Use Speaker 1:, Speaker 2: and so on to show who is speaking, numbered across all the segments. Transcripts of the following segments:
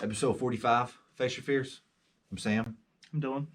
Speaker 1: Episode 45, Face Your Fears. I'm Sam.
Speaker 2: I'm Dylan.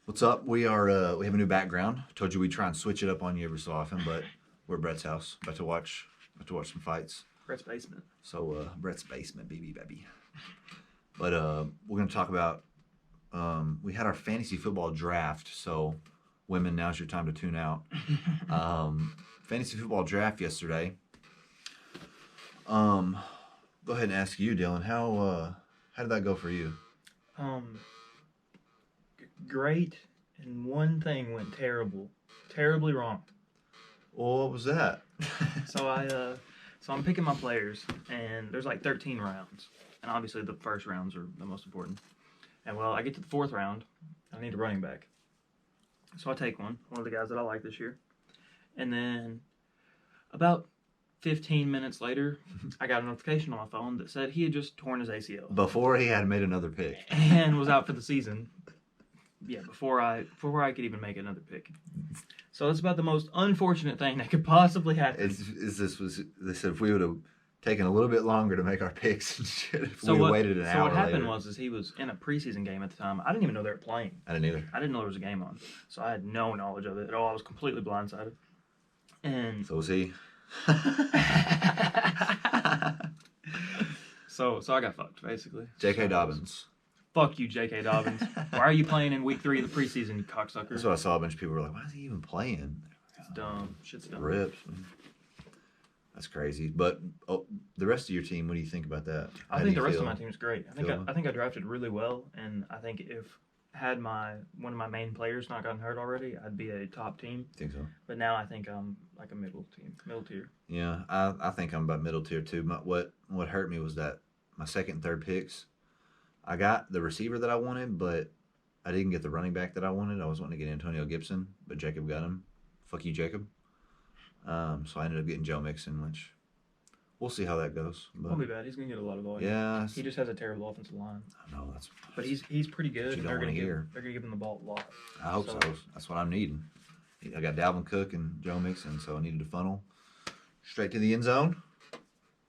Speaker 1: What's up? We have a new background. I told you we'd try and switch it up on you every so often, but we're at Brett's house. About to watch some fights.
Speaker 2: Brett's basement.
Speaker 1: So Brett's basement, baby. But we're gonna talk about we had our fantasy football draft, so women, now's your time to tune out. Fantasy football draft yesterday. Go ahead and ask you, Dylan. How did that go for you?
Speaker 2: Great, and one thing went terribly wrong.
Speaker 1: Well, what was that?
Speaker 2: So I'm picking my players, and there's like 13 rounds, and obviously the first rounds are the most important. And well, I get to the fourth round, I need a running back, so I take one of the guys that I like this year, and then about 15 minutes later, I got a notification on my phone that said he had just torn his ACL.
Speaker 1: Before he had made another pick.
Speaker 2: And was out for the season. Yeah, before I could even make another pick. So that's about the most unfortunate thing that could possibly happen.
Speaker 1: They said if we would have taken a little bit longer to make our picks and shit, if we waited an hour.
Speaker 2: So what happened
Speaker 1: later.
Speaker 2: was he was in a preseason game at the time. I didn't even know they were playing.
Speaker 1: I didn't either.
Speaker 2: I didn't know there was a game on. So I had no knowledge of it at all. I was completely blindsided. And
Speaker 1: so was he.
Speaker 2: So I got fucked, basically.
Speaker 1: J.K. Dobbins.
Speaker 2: Fuck you, J.K. Dobbins. Why are you playing in week 3 of the preseason, you cocksucker?
Speaker 1: That's what I saw. A bunch of people were like, why is he even playing?
Speaker 2: It's dumb. Shit's dumb.
Speaker 1: Rips. That's crazy. But the rest of your team, what do you think about that?
Speaker 2: I think the rest of my team is great. I think I drafted really well, and I think if had one of my main players not gotten hurt already, I'd be a top team.
Speaker 1: Think so?
Speaker 2: But now I think I'm like a middle tier.
Speaker 1: Yeah, I think I'm about middle tier too. What hurt me was that my second and third picks, I got the receiver that I wanted, but I didn't get the running back that I wanted. I was wanting to get Antonio Gibson, but Jacob got him. Fuck you, Jacob. So I ended up getting Joe Mixon, which we'll see how that goes. But
Speaker 2: Won't be bad. He's gonna get a lot of volume.
Speaker 1: yeah,
Speaker 2: He just has a terrible offensive line.
Speaker 1: I know
Speaker 2: But he's pretty good.
Speaker 1: you
Speaker 2: And
Speaker 1: don't
Speaker 2: they're
Speaker 1: wanna hear.
Speaker 2: gonna give him the ball a lot.
Speaker 1: I hope so. That's what I'm needing. I got Dalvin Cook and Joe Mixon, so I needed to funnel straight to the end zone.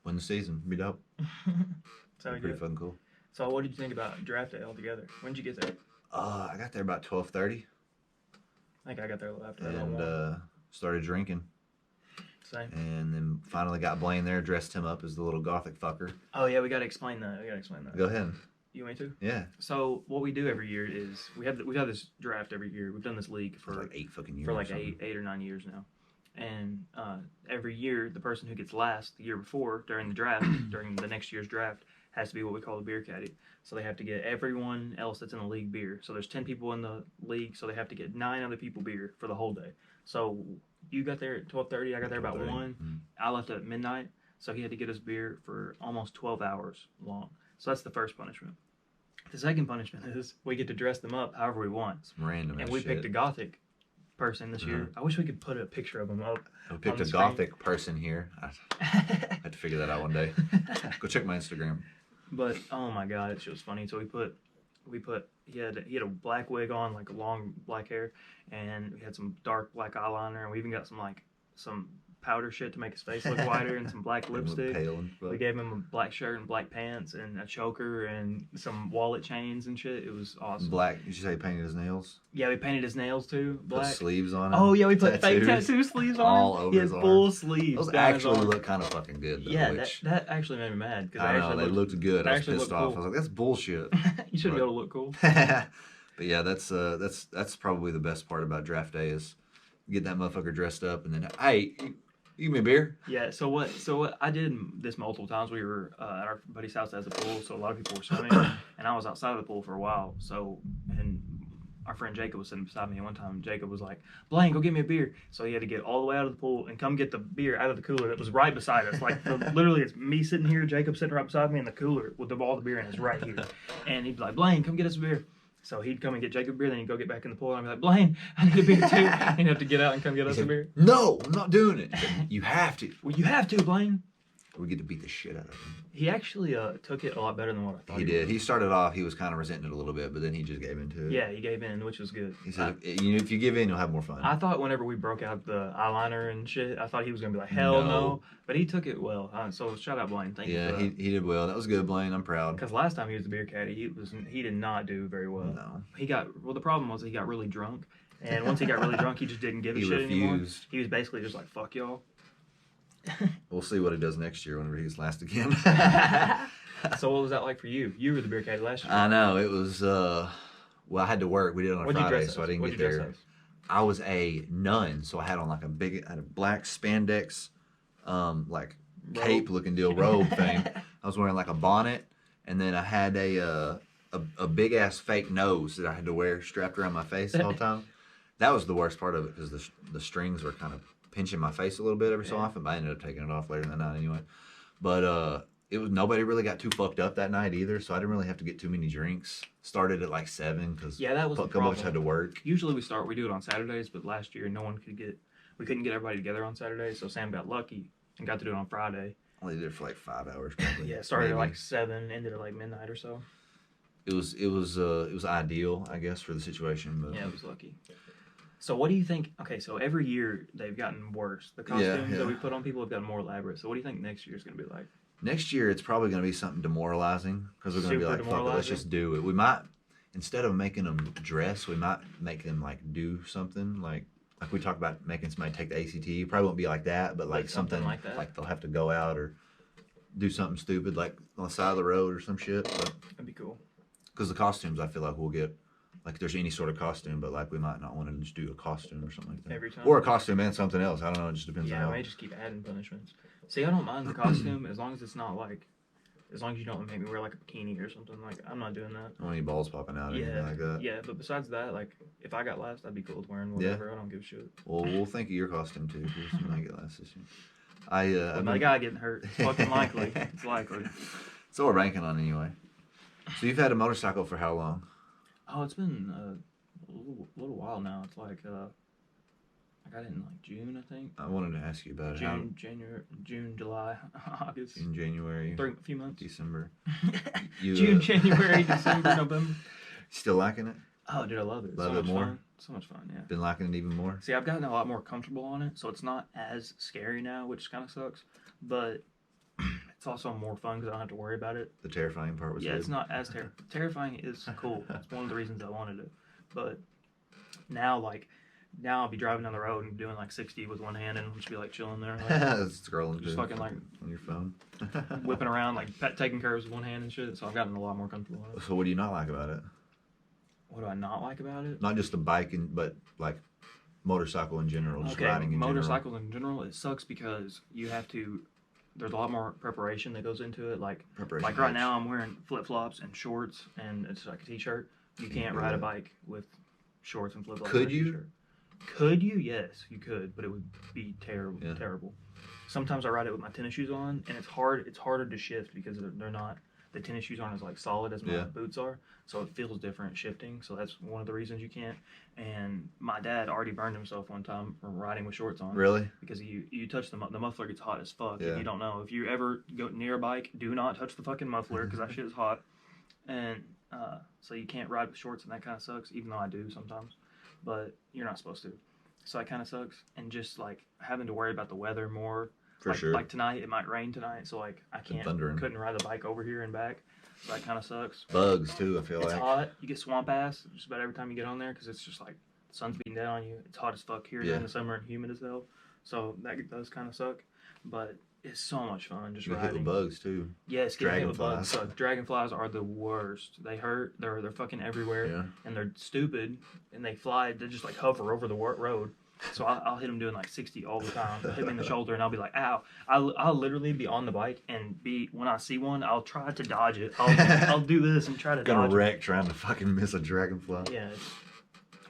Speaker 1: Win the season. Be dope.
Speaker 2: Sounded
Speaker 1: Pretty
Speaker 2: good.
Speaker 1: fucking cool.
Speaker 2: So what did you think about draft day altogether? When did you get there?
Speaker 1: I got there about 12:30
Speaker 2: I think I got there after that.
Speaker 1: and started drinking.
Speaker 2: Same.
Speaker 1: And then finally got Blaine there, dressed him up as the little gothic fucker.
Speaker 2: Oh yeah, we gotta explain that.
Speaker 1: Go ahead.
Speaker 2: You want me to?
Speaker 1: Yeah.
Speaker 2: So what we do every year is we've had this draft every year. We've done this league for
Speaker 1: like 8 fucking years.
Speaker 2: for like eight or 9 years now. And every year, the person who gets last the year before during the draft, during the next year's draft, has to be what we call a beer caddy. So they have to get everyone else that's in the league beer. So there's 10 people in the league, so they have to get 9 other people beer for the whole day. So you got there at 12:30. I got there about 1.
Speaker 1: Mm-hmm.
Speaker 2: I left at midnight, so he had to get us beer for almost 12 hours long. So that's the first punishment. The second punishment is we get to dress them up however we want.
Speaker 1: Some random
Speaker 2: And we picked a gothic person this year. I wish we could put a picture of him up.
Speaker 1: We picked a
Speaker 2: screen.
Speaker 1: gothic person here. I had to figure that out one day. Go check my Instagram.
Speaker 2: But oh my god, it was funny. So he had a black wig on, like a long black hair, and we had some dark black eyeliner, and we even got some powder shit to make his face look whiter and some black lipstick. We gave him a black shirt and black pants and a choker and some wallet chains and shit. It was awesome.
Speaker 1: Black. Did you say he painted his nails?
Speaker 2: Yeah, we painted his nails too.
Speaker 1: Put
Speaker 2: Black.
Speaker 1: sleeves on him.
Speaker 2: Oh yeah, we put fake tattoo sleeves on
Speaker 1: all
Speaker 2: him.
Speaker 1: over
Speaker 2: He had
Speaker 1: his arm.
Speaker 2: full sleeves.
Speaker 1: Those
Speaker 2: down his
Speaker 1: actually
Speaker 2: arm.
Speaker 1: look kind of fucking good though.
Speaker 2: Yeah, that actually made me mad.
Speaker 1: I know, they looked good. I was
Speaker 2: actually
Speaker 1: pissed
Speaker 2: looked
Speaker 1: off.
Speaker 2: cool.
Speaker 1: I was like, that's bullshit.
Speaker 2: You should be able to look cool.
Speaker 1: But yeah, that's probably the best part about draft day is get that motherfucker dressed up and then, hey, you give me a beer?
Speaker 2: Yeah, so what I did this multiple times. We were at our buddy's house that has a pool, so a lot of people were swimming, and I was outside of the pool for a while. And our friend Jacob was sitting beside me, and one time Jacob was like, Blaine, go get me a beer. So he had to get all the way out of the pool and come get the beer out of the cooler that was right beside us. Like, literally, it's me sitting here, Jacob sitting right beside me, and the cooler with all the beer in is right here. And he'd be like, Blaine, come get us a beer. So he'd come and get Jacob a beer, then he'd go get back in the pool, and I'd be like, Blaine, I need a beer too. And he'd have to get out and come get us a beer.
Speaker 1: No, I'm not doing it. You have to.
Speaker 2: Well, you have to, Blaine.
Speaker 1: we get to beat the shit out of him.
Speaker 2: He actually took it a lot better than what I thought
Speaker 1: He
Speaker 2: he
Speaker 1: did.
Speaker 2: would.
Speaker 1: He started off, he was kind of resenting it a little bit, but then he just gave into it.
Speaker 2: Yeah, he gave in, which was good.
Speaker 1: He said, if you give in, you'll have more fun.
Speaker 2: I thought whenever we broke out the eyeliner and shit, I thought he was gonna be like, hell no. But he took it well. So shout out Blaine. Thank you.
Speaker 1: Yeah, he did well. That was good, Blaine. I'm proud.
Speaker 2: Because last time he was the beer caddy, he did not do very well.
Speaker 1: No.
Speaker 2: The problem was he got really drunk, and once he got really drunk, he just didn't give a shit anymore. He was basically just like, fuck y'all.
Speaker 1: We'll see what he does next year whenever he's last again.
Speaker 2: So what was that like for you? You were the beer caddy last year.
Speaker 1: I know. It was, well, I had to work. We did it on a Friday, so I didn't get there. I was a nun, so I had on like I had a black spandex, like cape looking deal, robe thing. I was wearing like a bonnet, and then I had a big ass fake nose that I had to wear strapped around my face the whole time. That was the worst part of it because the strings were kind of pinching my face a little bit every so often, but I ended up taking it off later that night anyway. But nobody really got too fucked up that night either, so I didn't really have to get too many drinks. Started at like 7 because
Speaker 2: that was the problem.
Speaker 1: Had to work.
Speaker 2: Usually we do it on Saturdays, but last year we couldn't get everybody together on Saturdays, so Sam got lucky and got to do it on Friday.
Speaker 1: Only did it for like 5 hours probably.
Speaker 2: Yeah, started at like 7, ended at like midnight or so.
Speaker 1: It was ideal, I guess, for the situation. But
Speaker 2: yeah, it was lucky. So what do you think? Okay, so every year they've gotten worse. The costumes that we put on people have gotten more elaborate. So what do you think next year is going to be like?
Speaker 1: Next year it's probably going to be something demoralizing because we're going to be like, fuck it, let's just do it. We might, instead of making them dress, we might make them like do something like we talked about making somebody take the ACT. It probably won't be like that, but like something like that. Like they'll have to go out or do something stupid like on the side of the road or some shit. But
Speaker 2: that'd be cool.
Speaker 1: Because the costumes, I feel like we'll get. Like if there's any sort of costume, but like we might not want to just do a costume or something like that.
Speaker 2: Every time.
Speaker 1: Or a costume and something else. I don't know. It just depends on
Speaker 2: how. Yeah, I may just keep adding punishments. See, I don't mind the costume as long as it's not like, as long as you don't make me wear like a bikini or something. Like, I'm not doing that.
Speaker 1: I don't want any balls popping out or anything like that.
Speaker 2: Yeah, but besides that, like, if I got last, I'd be cool with wearing whatever. Yeah. I don't give a shit.
Speaker 1: Well, we'll think of your costume too, because you might get last this year.
Speaker 2: My guy getting hurt. It's fucking likely. It's likely.
Speaker 1: So we're banking on anyway. So you've had a motorcycle for how long?
Speaker 2: Oh, it's been a little while now. It's like I got it in like June, I think.
Speaker 1: I wanted to ask you about
Speaker 2: it. June, July, August.
Speaker 1: In January.
Speaker 2: A few months.
Speaker 1: December.
Speaker 2: June, January, December, November.
Speaker 1: Still liking it?
Speaker 2: Oh, dude, I love it.
Speaker 1: Love it more?
Speaker 2: Fun. So much fun, yeah.
Speaker 1: Been liking it even more?
Speaker 2: See, I've gotten a lot more comfortable on it, so it's not as scary now, which kind of sucks. But it's also more fun because I don't have to worry about it.
Speaker 1: The terrifying part was good.
Speaker 2: It's not as terrifying. Is cool. It's one of the reasons I wanted it. But now I'll be driving down the road and doing like 60 with one hand and just be like chilling there. Like,
Speaker 1: scrolling
Speaker 2: just fucking like
Speaker 1: on your phone.
Speaker 2: Whipping around, like taking curves with one hand and shit. So I've gotten a lot more comfortable on it.
Speaker 1: So what do you not like about it?
Speaker 2: What do I not like about it?
Speaker 1: Not just the bike, but like motorcycle in general, just riding in
Speaker 2: motorcycles in general, it sucks because you have to. There's a lot more preparation that goes into it. Like right now, I'm wearing flip flops and shorts, and it's like a t-shirt. You can't ride a bike with shorts and flip flops.
Speaker 1: Could you?
Speaker 2: Could you? Yes, you could, but it would be terrible. Yeah. Terrible. Sometimes I ride it with my tennis shoes on, and it's hard. It's harder to shift because they're not. The tennis shoes aren't as like solid as my boots are, so it feels different shifting. So that's one of the reasons you can't. And my dad already burned himself one time from riding with shorts on.
Speaker 1: Really?
Speaker 2: Because you touch the muffler gets hot as fuck. Yeah. If you don't know, if you ever go near a bike, do not touch the fucking muffler because that shit is hot. And so you can't ride with shorts, and that kind of sucks. Even though I do sometimes, but you're not supposed to. So that kind of sucks. And just like having to worry about the weather more.
Speaker 1: For sure.
Speaker 2: Like tonight, it might rain tonight, so like I couldn't ride the bike over here and back. So that kind of sucks.
Speaker 1: Bugs too, I feel
Speaker 2: like. It's hot. You get swamp ass just about every time you get on there because it's just like the sun's beating down on you. It's hot as fuck here during the summer and humid as hell. So that does kind of suck, but it's so much fun just riding.
Speaker 1: Hit with bugs too.
Speaker 2: Yes, getting hit with bugs suck. Dragonflies are the worst. They hurt. They're fucking everywhere, and they're stupid, and they fly. They just like hover over the road. So I'll hit them doing like 60 all the time. They'll hit me in the shoulder and I'll be like, ow. I'll literally be on the bike and when I see one, I'll try to dodge it. I'll do this and try to dodge it.
Speaker 1: Gonna wreck trying to fucking miss a dragonfly.
Speaker 2: Yeah,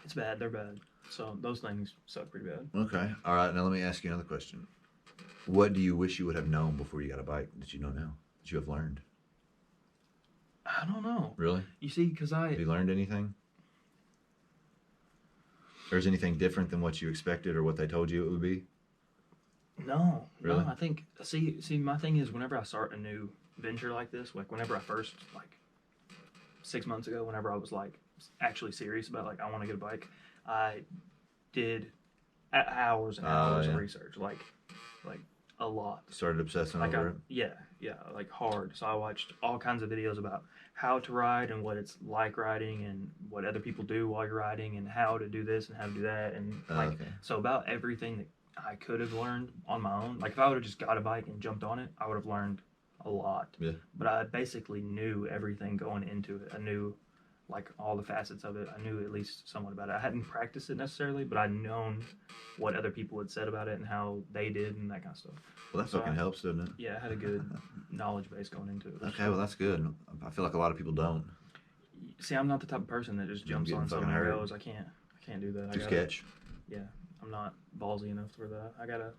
Speaker 2: it's bad. They're bad. So those things suck pretty bad.
Speaker 1: Okay. All right. Now let me ask you another question. What do you wish you would have known before you got a bike that you know now? That you have learned?
Speaker 2: I don't know.
Speaker 1: Really?
Speaker 2: You see, because
Speaker 1: Have you learned anything? Or is anything different than what you expected or what they told you it would be?
Speaker 2: No,
Speaker 1: Really?
Speaker 2: no. I think see, my thing is whenever I start a new venture like this, like whenever I first 6 months ago, whenever I was like actually serious about like I want to get a bike, I did hours and hours of
Speaker 1: Yeah.
Speaker 2: research, like a lot.
Speaker 1: Started obsessing
Speaker 2: Like
Speaker 1: over it.
Speaker 2: yeah, like hard. So I watched all kinds of videos about how to ride and what it's like riding and what other people do while you're riding and how to do this and how to do that and
Speaker 1: Okay.
Speaker 2: so about everything that I could have learned on my own. Like if I would have just got a bike and jumped on it, I would have learned a lot.
Speaker 1: Yeah.
Speaker 2: But I basically knew everything going into it. I knew like all the facets of it. I knew at least somewhat about it. I hadn't practiced it necessarily, but I'd known what other people had said about it and how they did and that kind of stuff.
Speaker 1: Well, that
Speaker 2: So
Speaker 1: fucking helps, doesn't it?
Speaker 2: Yeah, I had a good knowledge base going into it.
Speaker 1: Okay, well that's good. I feel like a lot of people don't.
Speaker 2: See, I'm not the type of person that just jumps
Speaker 1: getting
Speaker 2: on something
Speaker 1: fucking
Speaker 2: and
Speaker 1: hurt.
Speaker 2: goes. I can't do that.
Speaker 1: Too sketch.
Speaker 2: Yeah, I'm not ballsy enough for that. I gotta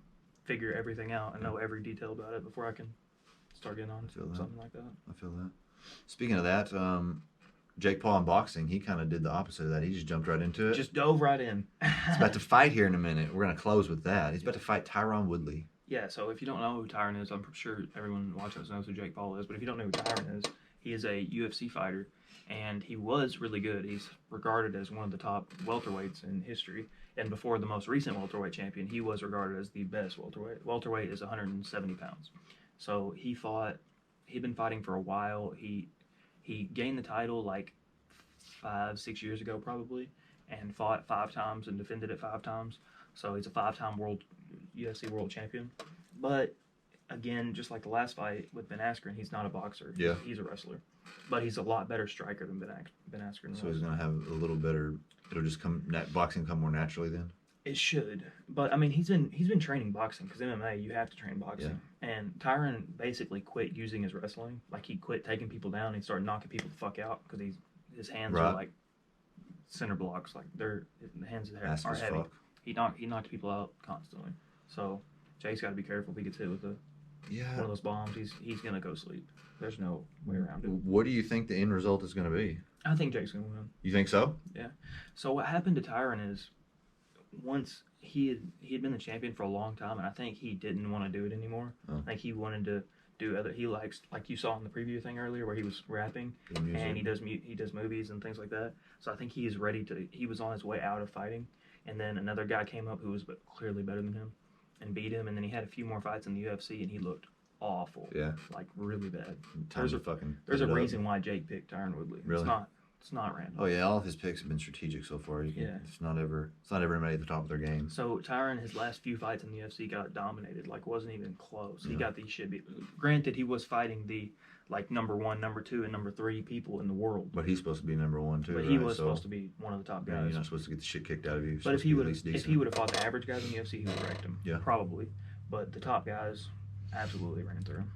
Speaker 2: figure everything out and know every detail about it before I can start getting on
Speaker 1: feel that.
Speaker 2: something like that.
Speaker 1: I feel that. Speaking of that, Jake Paul in boxing, he kind of did the opposite of that. He just jumped right into it.
Speaker 2: Just dove right in.
Speaker 1: He's about to fight here in a minute. We're gonna close with that. He's about to fight Tyron Woodley.
Speaker 2: Yeah, so if you don't know who Tyron is, I'm sure everyone watching this knows who Jake Paul is. But if you don't know who Tyron is, he is a UFC fighter, and he was really good. He's regarded as one of the top welterweights in history. And before the most recent welterweight champion, he was regarded as the best welterweight. Welterweight is 170 pounds. So he'd been fighting for a while. He gained the title like 5-6 years ago probably, and fought 5 times and defended it 5 times. So he's a 5-time UFC world champion. But again, just like the last fight with Ben Askren, he's not a boxer.
Speaker 1: Yeah.
Speaker 2: He's a wrestler. But he's a lot better striker than Ben Askren.
Speaker 1: So he's gonna have a little better. It'll just boxing come more naturally then.
Speaker 2: It should, but I mean, he's been training boxing because MMA you have to train boxing. Yeah. And Tyron basically quit using his wrestling. Like he quit taking people down. He started knocking people the fuck out because his hands are like center blocks. Like the hands are heavy. Fuck. He knocked people out constantly. So Jake's got to be careful if he gets hit with one of those bombs. He's gonna go sleep. There's no way around it.
Speaker 1: What do you think the end result is gonna be?
Speaker 2: I think Jake's gonna win.
Speaker 1: You think so?
Speaker 2: Yeah. So what happened to Tyron is, once he had been the champion for a long time, and I think he didn't want to do it anymore. Oh. Like he wanted to do other. He likes, like you saw in the preview thing earlier, where he was rapping and he does movies and things like that. So I think he is ready to. He was on his way out of fighting, and then another guy came up who was clearly better than him, and beat him. And then he had a few more fights in the UFC, and he looked awful. Yeah. Like really bad. There's a reason why Jake picked Tyron Woodley.
Speaker 1: Really?
Speaker 2: It's not random.
Speaker 1: Oh yeah, all of his picks have been strategic so far. It's not ever anybody at the top of their game.
Speaker 2: So Tyron, his last few fights in the UFC got dominated. Like wasn't even close. He got these shit beat. Granted, he was fighting the number 1, number 2, and number 3 people in the world.
Speaker 1: But he's supposed to be number 1 too.
Speaker 2: But he was supposed to be one of the top guys.
Speaker 1: Yeah, you're not supposed to get the shit kicked out of you.
Speaker 2: But if he would have fought the average guys in the UFC, he would have wrecked him. Yeah, probably. But the top guys absolutely ran through him.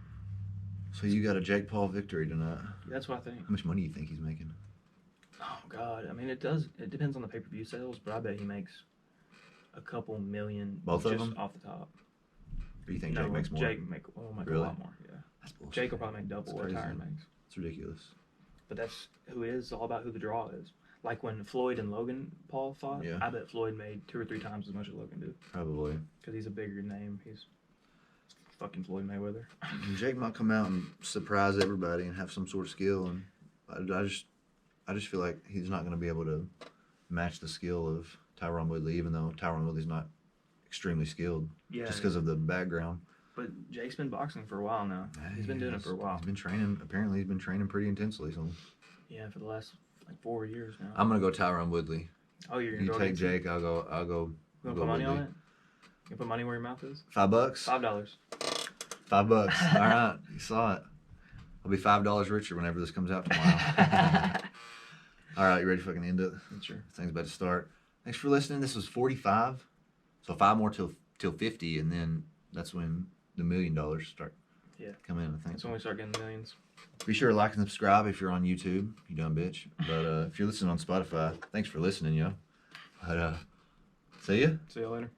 Speaker 1: So you got a Jake Paul victory tonight.
Speaker 2: That's what I think.
Speaker 1: How much money do you think he's making?
Speaker 2: Oh God, I mean it depends on the pay-per-view sales, but I bet he makes a couple million.
Speaker 1: Both of them
Speaker 2: off the top.
Speaker 1: Or you think Jake makes more?
Speaker 2: Jake make a lot more. Yeah,
Speaker 1: that's bullshit.
Speaker 2: Jake will probably make double what Tyron makes.
Speaker 1: It's ridiculous.
Speaker 2: But that's who it is. It's all about who the draw is. Like when Floyd and Logan Paul fought, I bet Floyd made 2 or 3 times as much as Logan did.
Speaker 1: Probably.
Speaker 2: Because he's a bigger name. He's fucking Floyd Mayweather.
Speaker 1: Jake might come out and surprise everybody and have some sort of skill, and I just feel like he's not going to be able to match the skill of Tyron Woodley, even though Tyron Woodley's not extremely skilled. Yeah. Just because of the background.
Speaker 2: But Jake's been boxing for a while now. He's been doing it for a while.
Speaker 1: He's been training. Apparently, he's been training pretty intensely. So.
Speaker 2: Yeah, for the last 4 years now.
Speaker 1: I'm gonna go Tyron Woodley.
Speaker 2: Oh, you're gonna
Speaker 1: go take Jake. I'll go.
Speaker 2: You gonna put money on it? You put money where your mouth is?
Speaker 1: $5.
Speaker 2: $5.
Speaker 1: $5. All right, you saw it. I'll be $5 richer whenever this comes out tomorrow. All right, you ready to fucking end it?
Speaker 2: Sure.
Speaker 1: This thing's about to start. Thanks for listening. This was 45. So 5 more till 50, and then that's when the $1 million start coming in, I think.
Speaker 2: That's when we start getting the millions.
Speaker 1: Be sure to like and subscribe if you're on YouTube, you dumb bitch. But if you're listening on Spotify, thanks for listening, yo. But see ya.
Speaker 2: See you later.